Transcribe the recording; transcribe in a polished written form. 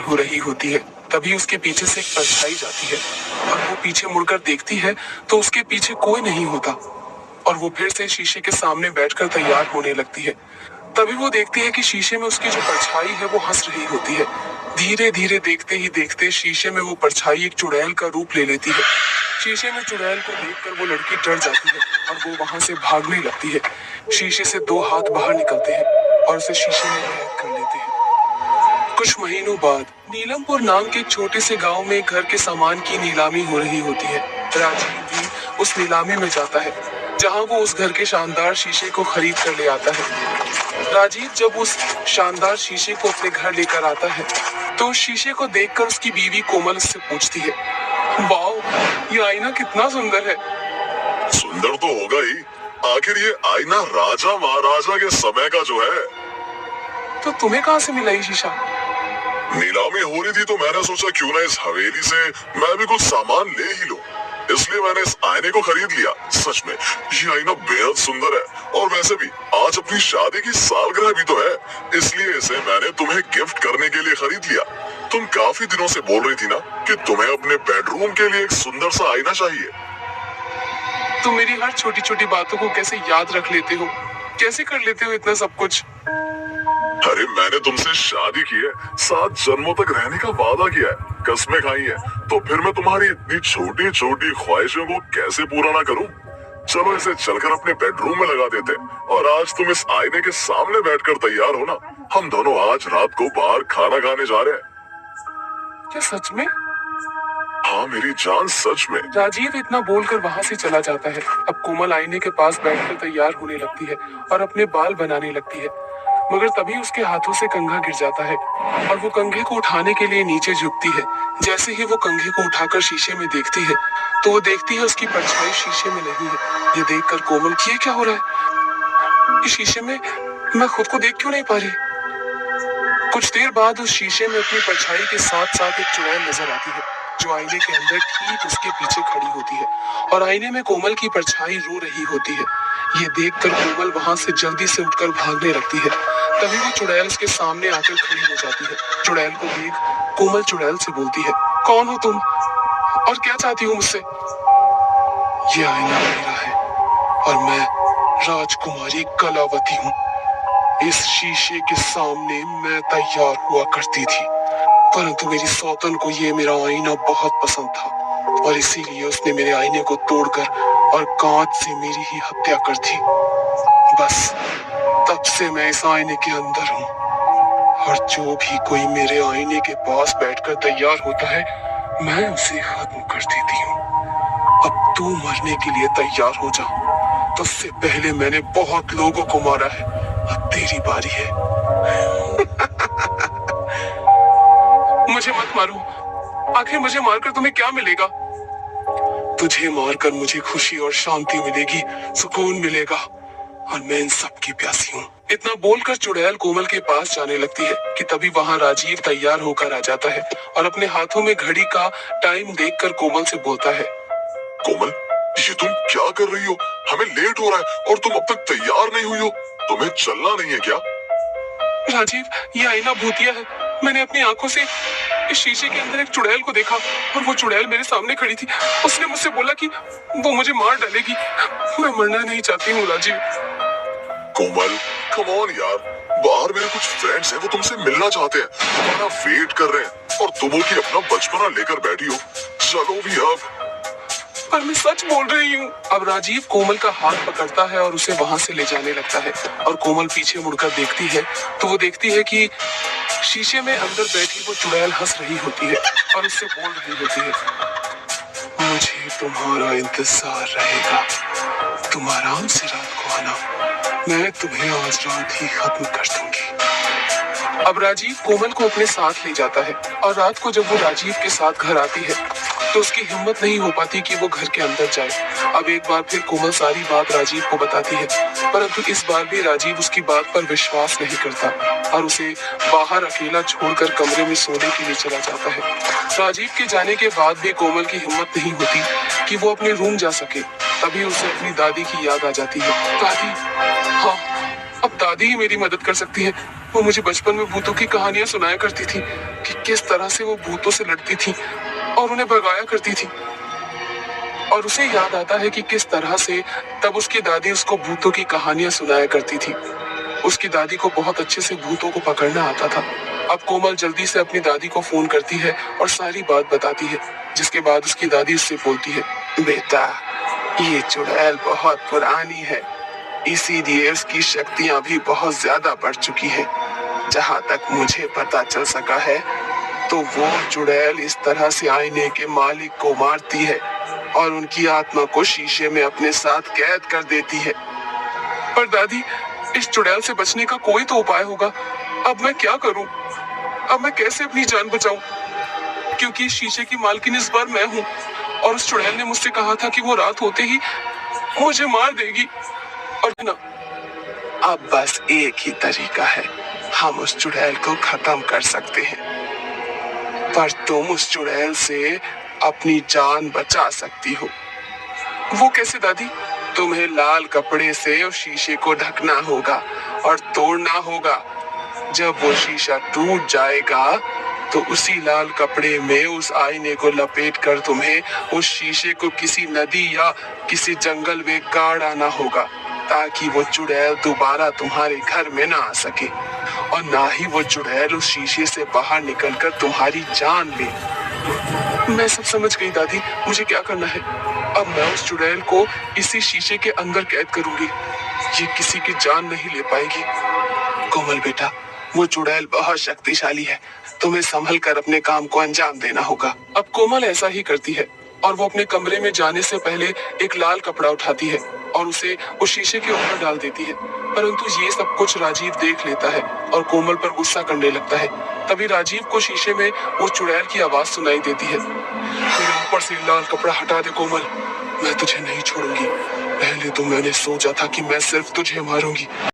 हो रही होती है। तभी उसके पीछे से एक परछाई जाती है और वो पीछे मुड़कर देखती है तो उसके पीछे कोई नहीं होता और वो फिर से शीशे के सामने बैठकर तैयार होने लगती है। तभी वो देखती है कि शीशे में उसकी जो परछाई है वो हंस रही होती है। धीरे धीरे देखते ही देखते शीशे में वो परछाई एक चुड़ैल का रूप ले लेती है। शीशे में चुड़ैल को देखकर वो लड़की डर जाती है और वो वहां से भागने लगती है। शीशे से दो हाथ बाहर निकलते हैं और उसे शीशे में कैद कर लेते हैं। कुछ महीनों बाद नीलमपुर नाम के एक छोटे से गांव में घर के सामान की नीलामी हो रही होती है। राजीव भी उस नीलामी में जाता है जहां वो उस घर के शानदार शीशे को खरीद कर ले आता है। राजीव जब उस शानदार शीशे को अपने घर लेकर आता है तो उस शीशे को देखकर उसकी बीवी कोमल उससे पूछती है, वाह, ये आईना कितना सुंदर है। सुंदर तो होगा ही, आखिर ये आईना राजा महाराजा के समय का जो है। तो तुम्हें कहाँ से मिला ये शीशा? नीलामी हो रही थी तो मैंने सोचा क्यों ना इस हवेली से मैं भी कुछ सामान ले ही लूं, इसलिए मैंने इस आईने को खरीद लिया। सच में ये आईना बेहद सुंदर है और वैसे भी आज अपनी शादी की सालगिरह भी तो है, इसलिए इसे मैंने तुम्हें गिफ्ट करने के लिए खरीद लिया। तुम काफी दिनों से बोल रही थी ना कि तुम्हें अपने बेडरूम के लिए एक सुंदर सा आईना चाहिए। तुम मेरी हर छोटी छोटी बातों को कैसे याद रख लेते हो, कैसे कर लेते हो इतना सब कुछ? अरे मैंने तुमसे शादी की है, 7 जन्मों तक रहने का वादा किया है, कस्में खाई है, तो फिर मैं तुम्हारी इतनी छोटी छोटी ख्वाहिशों को कैसे पूरा ना करूं? चलो इसे चलकर अपने बेडरूम में लगा देते और आज तुम इस आईने के सामने बैठकर तैयार हो ना, हम दोनों आज रात को बाहर खाना खाने जा रहे हैं। क्या सच में? हाँ मेरी जान, सच में। राजीव इतना बोलकर वहां से चला जाता है। अब कोमल आईने के पास बैठकर तैयार होने लगती है और अपने बाल बनाने लगती है, मगर तभी उसके हाथों से कंघा गिर जाता है और वो कंघे को उठाने के लिए नीचे झुकती है। जैसे ही वो कंघे को उठाकर शीशे में देखती है तो वो देखती है उसकी परछाई शीशे में नहीं है। ये देखकर कोमल की ये क्या हो रहा है? इस शीशे में मैं खुद को देख क्यों नहीं पा रही? कुछ देर बाद उस शीशे में अपनी परछाई के साथ साथ एक चुड़ैल नजर आती है जो आईने के अंदर ठीक उसके पीछे खड़ी होती है और आईने में कोमल की परछाई रो रही होती है। ये देखकर कोमल वहां से जल्दी से उठकर भागने लगती है। तभी वो चुड़ैल उसके सामने आकर खड़ी हो जाती है। चुड़ैल को देख कोमल चुड़ैल से बोलती है, कौन हो तुम और क्या चाहती हो मुझसे? ये आईना मेरा है और मैं राजकुमारी कलावती हूँ। इस शीशे के सामने मैं तैयार हुआ करती थी, परंतु मेरी सौतन को ये मेरा आईना बहुत पसंद था और इसीलिए उसने मेरे आईने को तोड़कर और कांच से मेरी ही हत्या कर दी। बस तब से मैं इस आईने के अंदर हूँ और जो भी कोई मेरे आईने के पास बैठकर तैयार होता है मैं उसे खत्म कर देती हूँ। अब तू मरने के लिए तैयार हो जा। तुझसे पहले मैंने बहुत लोगों को मारा है, अब तेरी बारी है। मुझे मत मारो, आखिर मुझे मारकर तुम्हें क्या मिलेगा? तुझे मारकर मुझे खुशी और शांति मिलेगी, सुकून मिलेगा और मैं इन सब की प्यासी हूँ। इतना बोलकर चुड़ैल कोमल के पास जाने लगती है कि तभी वहाँ राजीव तैयार होकर आ जाता है और अपने हाथों में घड़ी का टाइम देखकर कोमल से बोलता है, कोमल ये तुम क्या कर रही हो? हमें लेट हो रहा है और तुम अब तक तैयार नहीं हुई हो, तुम्हें चलना नहीं है क्या? राजीव, ये आईना भूतिया है। मैंने अपनी आंखों से इस शीशे के अंदर एक चुड़ैल को देखा और वो चुड़ैल मेरे सामने खड़ी थी। उसने मुझसे बोला कि वो मुझे मार डालेगी। मैं मरना नहीं चाहती हूँ राजीव। कोमल कम ऑन यार, बाहर मेरे कुछ फ्रेंड्स हैं, वो तुमसे मिलना चाहते हैं, तुम्हारा वेट कर रहे हैं और तुम हो कि अपना बचपना लेकर बैठी हो। चलो भी अब। पर मैं सच बोल रही हूँ। अब राजीव कोमल का हाथ पकड़ता है और उसे वहां से ले जाने लगता है और कोमल पीछे मुड़कर देखती है तो वो देखती है कि शीशे में अंदर बैठी वो चुड़ैल हंस रही होती है और उससे बोल रही होती है, मुझे तुम्हारा इंतजार रहेगा, तुम आराम से रात को आना, मैं तुम्हें आज रात ही खत्म कर दूंगी। अब राजीव कोमल को अपने साथ ले जाता है और रात को जब वो राजीव के साथ घर आती है तो उसकी हिम्मत नहीं हो पाती कि वो घर के अंदर जाए। अब एक बार फिर कोमल सारी बात राजीव को बताती है, परंतु इस बार भी राजीव उसकी बात पर विश्वास नहीं करता और उसे बाहर अकेला छोड़कर कमरे में सोने के लिए चला जाता है। राजीव के जाने के बाद भी कोमल की हिम्मत नहीं होती कि वो अपने रूम जा सके। तभी उसे अपनी दादी की याद आ जाती है। दादी, हाँ, अब दादी ही मेरी मदद कर सकती है। वो मुझे बचपन में भूतों की कहानियां सुनाया करती थी कि किस तरह से वो भूतों से लड़ती थी और उन्हें भगाया करती थी। और उसे याद आता है कि किस तरह से तब उसकी दादी उसको भूतों की कहानियां सुनाया करती थी। उसकी दादी को बहुत अच्छे से भूतों को पकड़ना आता था। अब कोमल जल्दी से अपनी दादी को फोन करती है और सारी बात बताती है, जिसके बाद उसकी दादी उससे बोलती है, बेटा, ये चुड़ैल बहुत पुरानी है, इसीलिए उसकी शक्तियां भी बहुत ज्यादा बढ़ चुकी है। जहाँ तक मुझे पता चल सका है तो वो चुड़ैल इस तरह से आईने के मालिक को मारती है और उनकी आत्मा को शीशे में अपने साथ कैद कर देती है। पर दादी, इस चुड़ैल से बचने का कोई तो उपाय होगा। अब मैं क्या करूं? अब मैं कैसे अपनी जान बचाऊं? क्योंकि शीशे की मालकिन इस बार मैं हूं और उस चुड़ैल ने मुझसे कहा था कि वो रात होते ही मुझे मार देगी। और ना, अब बस एक ही तरीका है, हम उस चुड़ैल को खत्म कर सकते हैं। पर तुम उस चुड़ैल से अपनी जान बचा सकती हो। वो कैसे दादी? तुम्हें लाल कपड़े से उस शीशे को ढकना होगा और तोड़ना होगा। जब वो शीशा टूट जाएगा तो उसी लाल कपड़े में उस आईने को लपेट कर तुम्हें उस शीशे को किसी नदी या किसी जंगल में गाड़ आना होगा, ताकि वो चुड़ैल दोबारा तुम्हारे घर में ना आ सके और ना ही वो चुड़ैल उस शीशे से बाहर निकलकर तुम्हारी जान ले। मैं सब समझ गई दादी, मुझे क्या करना है। अब मैं उस चुड़ैल को इसी शीशे के अंदर कैद करूंगी, ये किसी की जान नहीं ले पाएगी। कोमल बेटा, वो चुड़ैल बहुत शक्तिशाली है, तुम्हें संभल कर अपने काम को अंजाम देना होगा। अब कोमल ऐसा ही करती है और वो अपने कमरे में जाने से पहले एक लाल कपड़ा उठाती है और उसे उस शीशे के ऊपर डाल देती है। परंतु ये सब कुछ राजीव देख लेता है और कोमल पर गुस्सा करने लगता है। तभी राजीव को शीशे में वो चुड़ैल की आवाज सुनाई देती है, मेरे ऊपर से लाल कपड़ा हटा दे कोमल, मैं तुझे नहीं छोड़ूंगी। पहले तो मैंने सोचा था कि मैं सिर्फ तुझे मारूंगी,